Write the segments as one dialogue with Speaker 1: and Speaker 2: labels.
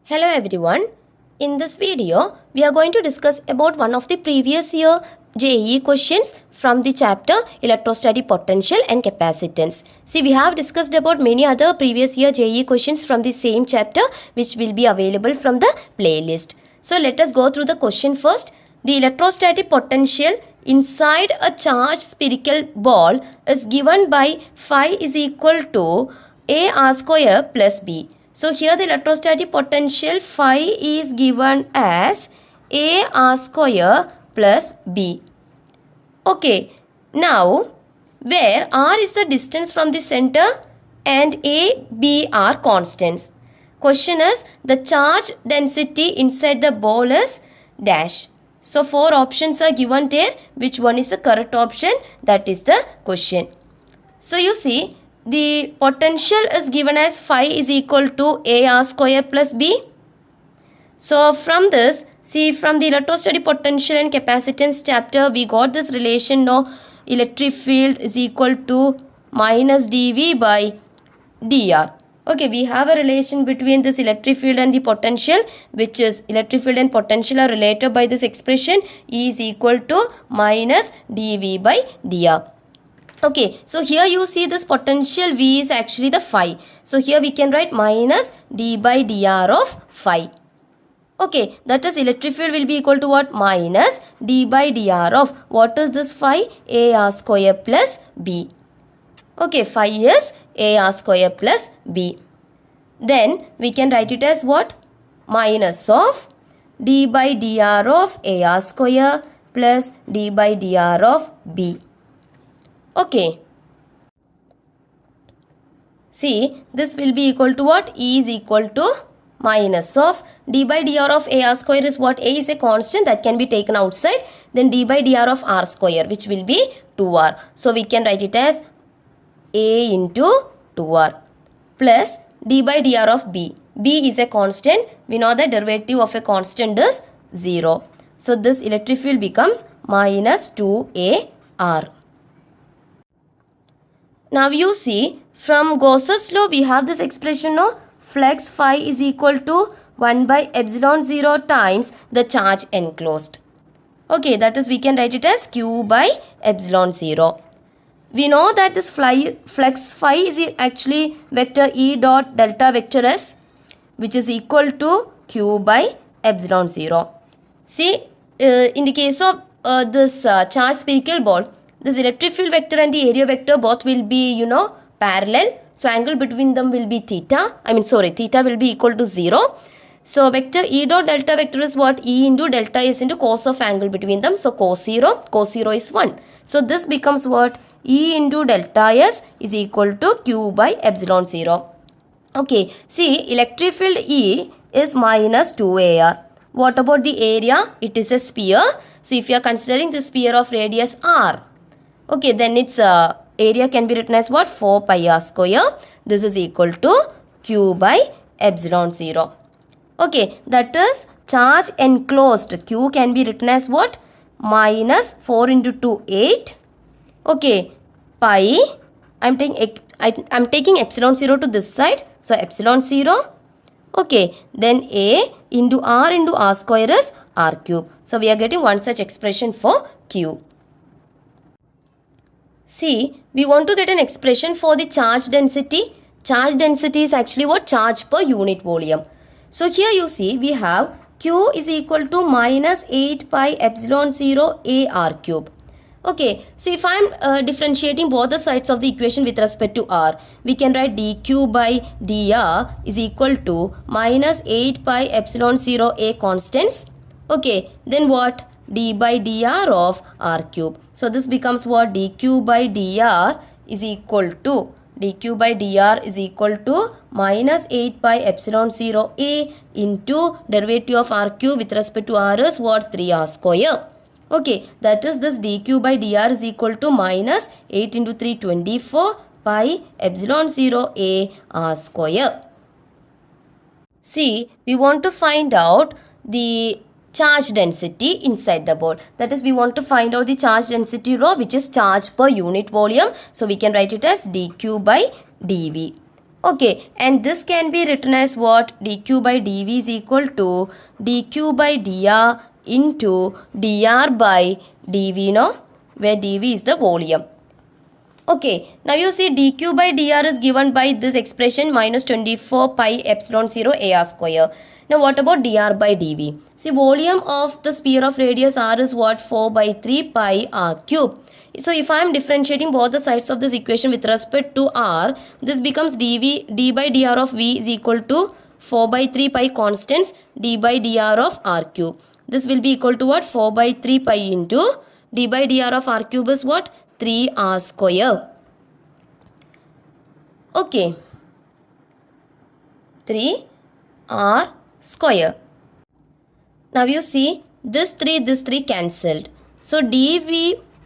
Speaker 1: Hello everyone. In this video, we are going to discuss about one of the previous year JEE questions from the chapter Electrostatic Potential and Capacitance. See, we have discussed about many other previous year JEE questions from the same chapter which will be available from the playlist. So, let us go through the question first. The electrostatic potential inside a charged spherical ball is given by phi is equal to a r square plus b. So here the electrostatic potential phi is given as a r square plus b. Okay, now where r is the distance from the center and a, b are constants. Question is the charge density inside the ball is dash. So 4 options are given there. Which one is the correct option? That is the question. So you see, the potential is given as phi is equal to a r square plus b. So from this, see, from the electrostatic potential and capacitance chapter, we got this relation of electric field is equal to minus dV by dr. Okay, we have a relation between this electric field and the potential, which is electric field and potential are related by this expression E is equal to minus dV by dr. Okay, so here you see this potential V is actually the phi. So here we can write minus d by dr of phi. Okay, that is electric field will be equal to what? Minus d by dr of what is this phi? A r square plus b. Okay, phi is a r square plus b. Then we can write it as what? Minus of d by dr of a r square plus d by dr of b. Okay. See, this will be equal to what? E is equal to minus of d by dr of a r square is what? A is a constant that can be taken outside. Then d by dr of r square, which will be 2r. So we can write it as a into 2r plus d by dr of b. B is a constant. We know the derivative of a constant is 0. So this electric field becomes minus 2ar. Now you see, from Gauss's law we have this expression of flux phi is equal to 1 by epsilon 0 times the charge enclosed. Okay, that is we can write it as q by epsilon 0. We know that this flux phi is actually vector E dot delta vector S, which is equal to q by epsilon 0. See, in the case of this charged spherical ball, this electric field vector and the area vector both will be, parallel. So angle between them will be theta. Theta will be equal to 0. So vector E dot delta vector is what? E into delta S into cos of angle between them. So cos 0 is 1. So this becomes what? E into delta S is equal to q by epsilon 0. Okay, see, electric field E is minus 2ar. What about the area? It is a sphere. So if you are considering the sphere of radius r, okay, then its area can be written as what? 4 pi r square. This is equal to q by epsilon 0. Okay, that is charge enclosed. Q can be written as what? Minus 4 into 2, 8. Okay, pi. I'm taking epsilon 0 to this side. So epsilon 0. Okay, then a into r square is r cube. So we are getting one such expression for q. See, we want to get an expression for the charge density. Charge density is actually what? Charge per unit volume. So here you see we have q is equal to minus 8 pi epsilon 0 a r cube. Okay, so if I am differentiating both the sides of the equation with respect to r, we can write dq by dr is equal to minus 8 pi epsilon 0 a constants. Okay, then what? D by dr of r cube. So this becomes what? dq by dr is equal to minus 8 pi epsilon 0 a into derivative of r cube with respect to r is what? 3r square. Okay, that is this dq by dr is equal to minus 8 into 3, 24 pi epsilon 0 a r square. See, we want to find out the charge density inside the ball. That is, we want to find out the charge density rho, which is charge per unit volume. So we can write it as dq by dv. Okay, and this can be written as what? dq by dv is equal to dq by dr into dr by dv, no? Where dv is the volume. Okay, now you see dq by dr is given by this expression minus 24 pi epsilon 0 ar square. Now what about dr by dv? See, volume of the sphere of radius r is what? 4 by 3 pi r cube. So if I am differentiating both the sides of this equation with respect to r, this becomes d by dr of v is equal to 4 by 3 pi constants d by dr of r cube. This will be equal to what? 4 by 3 pi into d by dr of r cube is what? 3r square. Okay, 3r square. Now you see this 3 cancelled. So d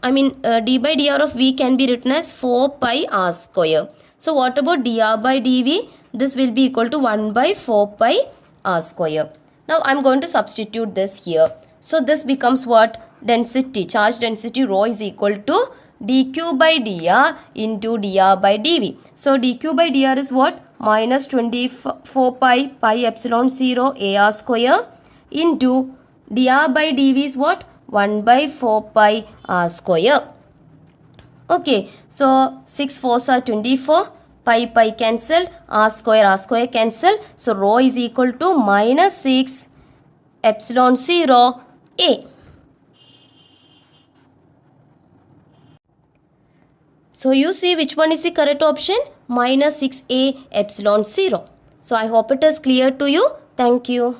Speaker 1: by dr of v can be written as 4 pi r square. So what about dr by dv? This will be equal to 1 by 4 pi r square. Now I am going to substitute this here. So this becomes what? Density, charge density rho is equal to dq by dr into dr by dv. So dq by dr is what? Minus 24 pi epsilon 0 ar square into dr by dv is what? 1 by 4 pi r square. Okay, so 6 4s are 24, pi cancelled, r square cancelled. So rho is equal to minus 6 epsilon 0 a. So you see which one is the correct option? Minus 6a epsilon 0. So I hope it is clear to you. Thank you.